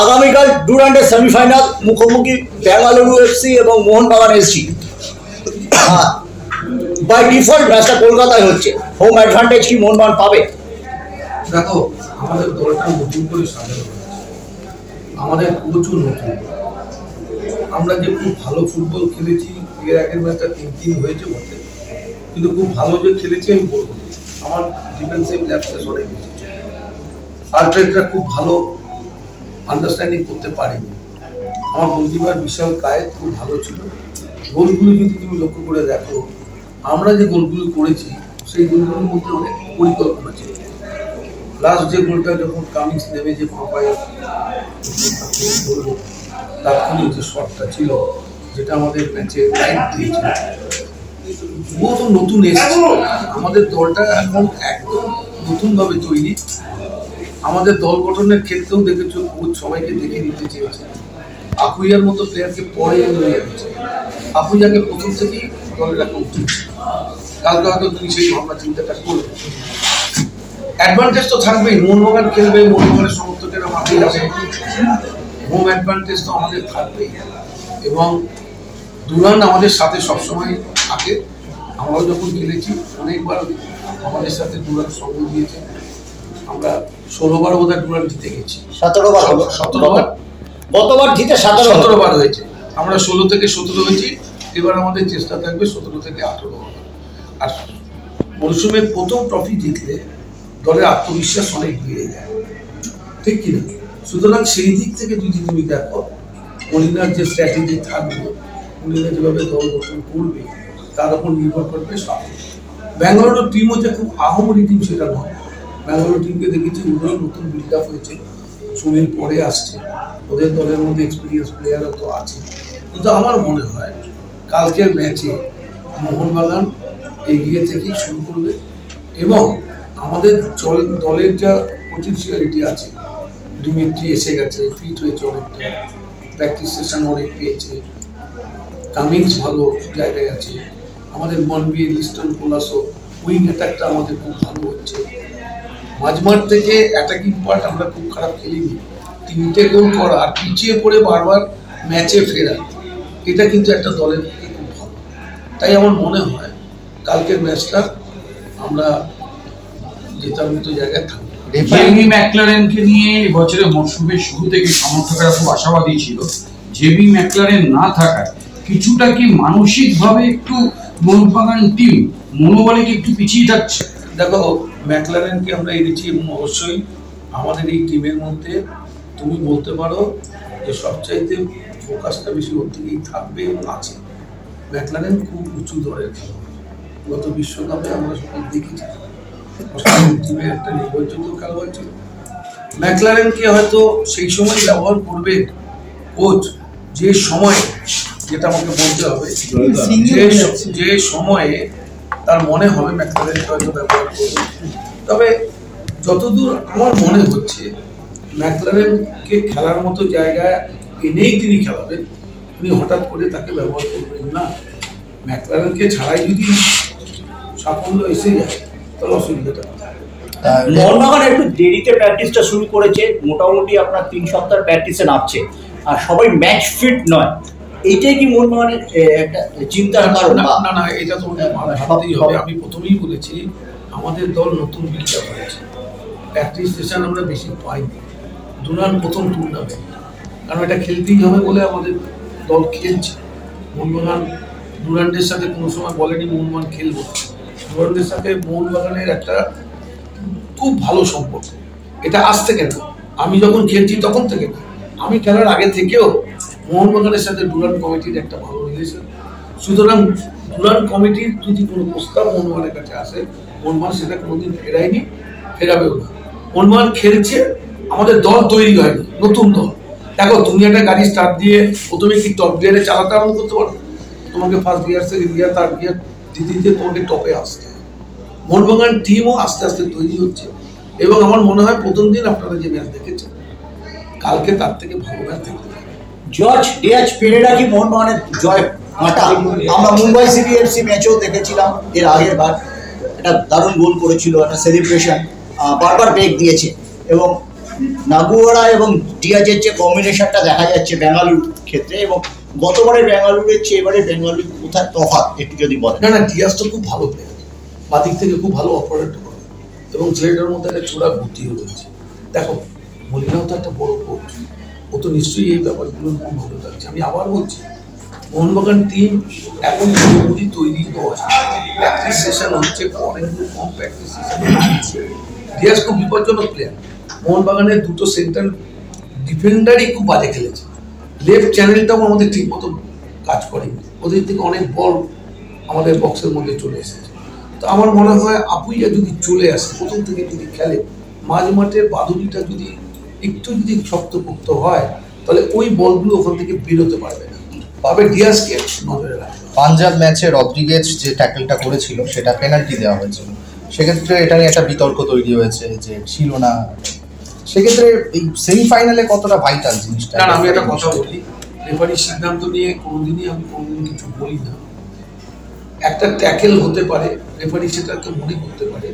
আগামীকাল ডুরান্ডের সেমিফাইনাল, মুখোমুখি বেঙ্গালুরু এফসি এবং মোহনবাগান এসসি। বাই ডিফল্ট ম্যাচটা কলকাতায় হচ্ছে, হোম অ্যাডভান্টেজ কি মোহনবাগান পাবে? দেখো, আমাদের দলটা নতুন করে সাজানো হয়েছে, আমাদের প্রচুর নতুন। আমরা যে খুব ভালো ফুটবল খেলেছি, এর আগের ম্যাচটা 3-3 হয়েছে বটে, কিন্তু খুব ভালো যে খেলেছি আমি বলবো। আমার ডিফেন্সিভ ল্যাপসেস অনেক বেশি, আলট্রেটরা খুব ভালো আন্ডারস্ট্যান্ডিং করতে পারেনি। আমার গোলকিপার বিশাল কায়েত খুব ভালো ছিল। গোলগুলো যদি তুমি লক্ষ্য করে দেখো, আমরা যে গোলগুলো করেছি সেই গোলগুলোর মধ্যে অনেক পরিকল্পনা ছিল। লাস্ট যে গোলটা যখন কামিংস নেমে যে পাপায় তাৎক্ষণিক যে শটটা ছিল, যেটা আমাদের ম্যাচে লাইট দিয়েছিল, ও তো নতুন এসেছে। আমাদের দলটা এখন একদম নতুনভাবে তৈরি। আমাদের দল গঠনের ক্ষেত্রেও দেখেছো, কোচ সবাইকে দেখে নিতে চেয়েছে। আকুইয়ার মতো প্লেয়ারকে পরে নিয়ে যাচ্ছে, আকুইয়াকে প্রথম থেকেই দলে রাখা উচিত। কালকে হয়তো তুমি সেই ভাবনা চিন্তাটা করবে। অ্যাডভান্টেজ তো থাকবেই, মোহনবাগান খেলবে, মোহনবাগানের সমর্থকেরা মাঠে যাবে, হোম অ্যাডভান্টেজ তো আমাদের থাকবেই। এবং ডুরান্ড আমাদের সাথে সবসময় থাকে। আমরাও যখন খেলেছি অনেকবার আমাদের সাথে ডুরান্ড সঙ্গ দিয়েছে। আমরা 16 বার বোধহয় ডুরান্ড জিতে গেছি, 17 বার, গতবার জিতে 17 বার হয়েছে। আমরা 16 থেকে 17 হয়েছি, এবার আমাদের চেষ্টা থাকবে 17 থেকে 18 বার। আর মরসুমের প্রথম ট্রফি জিতলে দলের আত্মবিশ্বাস অনেক বেড়ে যায়, ঠিক কিনা? সুতরাং সেই দিক থেকে যদি তুমি দেখো, মলিনার যে স্ট্র্যাটেজি থাকবে, মলিনা যেভাবে দল গঠন করবে, তার উপর নির্ভর করবে সব। ব্যাঙ্গালোর টিমও যে খুব আহমরি টিম সেটা নয়। ব্যাঙ্গালোর টিমকে দেখেছি, ওদেরও নতুন বিল্ড আপ হয়েছে, সুনীল পরে আসছে, ওদের দলের মধ্যে এক্সপিরিয়েন্স প্লেয়ারও তো আছে। কিন্তু আমার মনে হয় কালকের ম্যাচে মোহনবাগান এগিয়ে থেকেই শুরু করবে। এবং আমাদের দলের যা পটেনশিয়ালিটি আছে, ডিমিট্রি এসে গেছে, ফিট হয়েছে অনেকটা, প্র্যাকটিস সেশন অনেক পেয়েছে, কামিংস ভালো জায়গায় আছে, আমাদের মনবীর, লিস্টন, কোলাসো, উইং অ্যাটাকটা আমাদের খুব ভালো হচ্ছে। মাঝমাঠ থেকে অ্যাটাকিং পার্ট আমরা খুব খারাপ খেলিনি। 3টে গোল করা আর পিছিয়ে পড়ে বারবার ম্যাচে ফেরা, এটা কিন্তু একটা দলের পক্ষে খুব ভালো। তাই আমার মনে হয় কালকের ম্যাচটা আমরা জেতার মতো জায়গায় থাকবো। জেমি ম্যাকলারেনকে নিয়ে এবছরের মরশুমের শুরু থেকে সমর্থকরা খুব আশাবাদী ছিল। জেমি ম্যাকলারেন না থাকায় কিছুটা কি মানসিকভাবে একটু মোহনবাগান টিম মনোবলে কি একটু পিছিয়ে যাচ্ছে? দেখো, ম্যাকলারেনকে আমরা এনেছি এবং অবশ্যই আমাদের এই টিমের মধ্যে তুমি বলতে পারো যে সবচাইতে ফোকাসটা বেশি ওর দিকেই থাকবে এবং আছে। ম্যাকলারেন খুব উঁচু দরের খেলোয়াড়, গত বিশ্বকাপে আমরা সবাই দেখেছি, টিমের একটা নির্ভরযোগ্য খেলোয়াড় ছিল। ম্যাকলারেনকে হয়তো সেই সময় ব্যবহার করবে কোচ, যে সময়ে, যেটা আমাকে বলতে হবে, যে সময়ে তার মনে হবে ম্যাকলারেনকে হয়তো ব্যবহার করবে। তবে যতদূর আমার মনে হচ্ছে ম্যাকলারেনকে খেলার মতো জায়গায় এনেই তিনি খেলাবেন, উনি হঠাৎ করে তাকে ব্যবহার করবেন না। ম্যাকলারেনকে ছাড়াই যদি সাফল্য এসে যায় তাহলে অসুবিধাটা। মোহনবাগান একটু দেরিতে প্র্যাকটিসটা শুরু করেছে, মোটামুটি আপনার 3 সপ্তাহ প্র্যাকটিসে নামছে, আর সবাই ম্যাচ ফিট নয়। এইটাই কি মোহনবাগানের একটা চিন্তার কারণ? না না, এটা তো ভাবতেই হবে। আমি প্রথমেই বলেছি আমাদের দল নতুন বিল্ড আপ হয়েছে, প্র্যাকটিস সেশন আমরা বেশি পাইনি। ডুরান্ড প্রথম টুর্নামেন্ট, কারণ এটা খেলতেই হবে বলে আমাদের দল খেলছে। মোহনবাগান ডুরান্ডের সাথে কোনো সময় বলেনি মোহনবাগান খেলবো। ডুরান্ডের সাথে মোহনবাগানের একটা খুব ভালো সম্পর্ক, এটা আজ থেকে না, আমি যখন খেলছি তখন থেকে না, আমি খেলার আগে থেকেও মোহনবাগানের সাথে ডুরান্ড কমিটির একটা ভালো রিলেশন। সুতরাং ডুরান্ড কমিটির যদি কোনো প্রস্তাব মোহনবাগানের কাছে আসে, মোহনবাগান সেটা কোনোদিন ফেরায়নি, ফেরাবেও না। মোহনবাগান খেলছে, আমাদের দল তৈরি হয়নি, নতুন দল। দেখো, তুমি একটা গাড়ি স্টার্ট দিয়ে প্রথমে কি টপ গিয়ারে চালাতে আরম্ভ করতে পারো? তোমাকে first gear, second gear, third gear দিতে দিতে তোমাকে টপে আসতে হয়। মোহনবাগান টিমও আস্তে আস্তে তৈরি হচ্ছে এবং আমার মনে হয় প্রথম দিন আপনারা যে ম্যাচ দেখেছেন, কালকে তার থেকে ভালো ম্যাচ দেখতে পাবেন। জর্জ ডিয়াজ পেরেরা কি মোহনবাগানের জয় কাঁটা? আমরা মুম্বাই সিটি এফসি ম্যাচেও দেখেছিলাম এর আগের বার, একটা দারুণ গোল করেছিল, একটা সেলিব্রেশন, বারবার ব্রেক দিয়েছে এবং নাগুয়ারা এবং ডিয়াজের যে কম্বিনেশনটা দেখা যাচ্ছে বেঙ্গালুরুর ক্ষেত্রে, এবং গতবারে বেঙ্গালুরুর চেয়ে এবারে বেঙ্গালুরু কোথায় তফাৎ একটু যদি বলেন। না, ডিয়াজ তো খুব ভালো প্লেয়ার, বাদিক থেকে খুব ভালো অপারেট করে এবং ছেলেটার মধ্যে একটা চূড়া বুদ্ধিও রয়েছে। দেখো, মলিনাও তো একটা বড় কোচ, ও তো নিশ্চয়ই এই ব্যাপারগুলো খুব ভালো লাগছে। আমি আবার বলছি, মোহনবাগান টিম এখন পুরোপুরি তৈরি নয়, প্র্যাকটিস সেশন হচ্ছে, অনেকগুলো কম প্র্যাকটিস সেশন হচ্ছে। ডিয়াজ খুব বিপজ্জনক প্লেয়ার। মোহনবাগানের দুটো সেন্টার ডিফেন্ডারই খুব বাজে খেলেছে, লেফট চ্যানেলটাও আমাদের ঠিক মতো কাজ করেনি, ওদের থেকে অনেক বল আমাদের বক্সের মধ্যে চলে এসেছে। তো আমার মনে হয় আপুইয়া যদি চলে আসে, প্রথম থেকে যদি খেলে, মাঝ মাঠে বাদুড়িটা যদি একটু যদি শক্তপোক্ত হয়, তাহলে ওই বলগুলো ওখান থেকে বেরোতে পারবে না, পাবে ডিয়াজকে নজরে রাখবে। পাঞ্জাব ম্যাচে রদ্রিগেজ যে ট্যাকেলটা করেছিল সেটা পেনাল্টি দেওয়া হয়েছিল, সেক্ষেত্রে এটা নিয়ে একটা বিতর্ক তৈরি হয়েছে যে ছিল না। সেক্ষেত্রে এই সেমিফাইনালে কতটা ভাইটাল জিনিসটা? না, আমি একটা কথা বলি, রেফারির সিদ্ধান্ত নিয়ে কোনোদিনই আমি কোনোদিন কিছু বলি না। একটা ট্যাকেল হতে পারে, রেফারি সেটাকে মনে করতে পারে।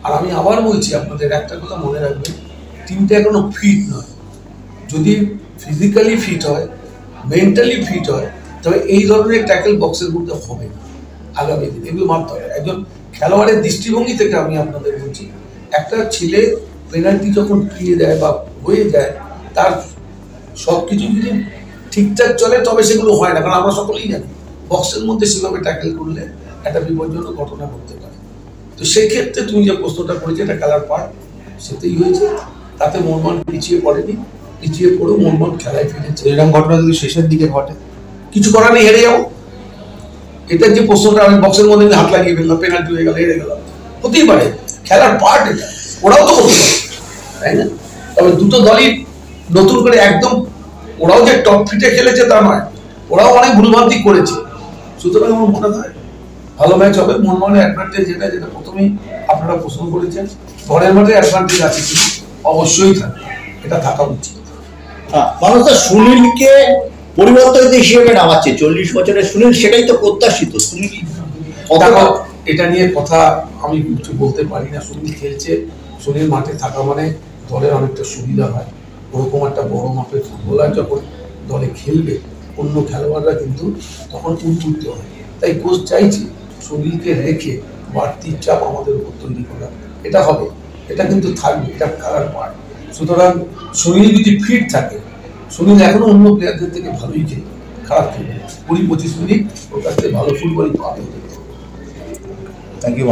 আর আমি আবার বলছি আপনাদের একটা কথা মনে রাখবেন, টিমটা এখনো ফিট নয়। যদি ফিজিক্যালি ফিট হয়, মেন্টালি ফিট হয়, তবে এই ধরনের ট্যাকেল বক্সের মধ্যে হবে না আগামী দিন, এগুলো মানতে হবে। একজন খেলোয়াড়ের দৃষ্টিভঙ্গি থেকে আমি আপনাদের বলছি, একটা ছেলে পেনাল্টি যখন পেয়ে দেয় বা হয়ে যায়, তার সব কিছু যদি ঠিকঠাক চলে তবে সেগুলো হয় না, কারণ আমরা সকলেই জানি বক্সের মধ্যে সেভাবে ট্যাকেল করলে একটা বিপজ্জনক ঘটনা ঘটতে পারে। তো সেই ক্ষেত্রে তুমি যে প্রশ্নটা করেছো, এটা খেলার পার্ট, সেটাই হয়েছে। তাতে মোহনবাগান পিছিয়ে পড়েনি, পিছিয়ে পড়েও মোহনবাগান খেলায় ফিরেছে। এরকম ঘটনা যদি শেষের দিকে ঘটে, কিছু করার নেই, হেরে যাবো। এটার যে প্রশ্নটা, আমি বক্সের মধ্যে হাত লাগিয়ে ফেললাম, পেনাল্টি হয়ে গেল, হেরে গেলাম, হতেই পারে, খেলার পার্ট এটা, ওরাও তো করতে পারে, তাই না? তবে দুটো দলই নতুন করে একদম, ওরাও যে টপ ফিটে খেলেছে তা নয়, ওরাও অনেক ভুলভ্রান্তি করেছে। সুতরাং আমার মনে হয় ভালো ম্যাচ হবে। মোহনবাগানের অ্যাডভান্টেজ যেটা প্রথমেই আপনারা প্রশ্ন করেছেন, ঘরের মাঠে অ্যাডভান্টেজ আছে কিন্তু অবশ্যই থাকবে, এটা থাকা উচিত। মানুষ তো সুনীলকে পরিবর্তন হিসেবে নামাচ্ছে, 40 বছরের সুনীল, সেটাই তো প্রত্যাশিত। তুমি কি এটা নিয়ে কথা আমি কিছু বলতে পারি না। সুনীল খেলছে, সুনীল মাঠে থাকা মানে দলের অনেকটা সুবিধা হয়। ওরকম একটা বড় মাপের ফুটবলার যখন দলে খেলবে, অন্য খেলোয়াড়রা কিন্তু তখন উদ্বুদ্ধ হয়। তাই কোচ চাইছি সুনীলকে রেখে বাড়তি চাপ আমাদের উপর তৈরি করা, এটা হবে, এটা কিন্তু থাকবে, এটা খেলার পার্ট। সুতরাং সুনীল যদি ফিট থাকে, সুনীল এখনো অন্য প্লেয়ারদের থেকে ভালোই খেলবে, খারাপ খেলবে, 20-25 মিনিট ওর কাছ থেকে ভালো ফুটবলই পাবে। Thank you.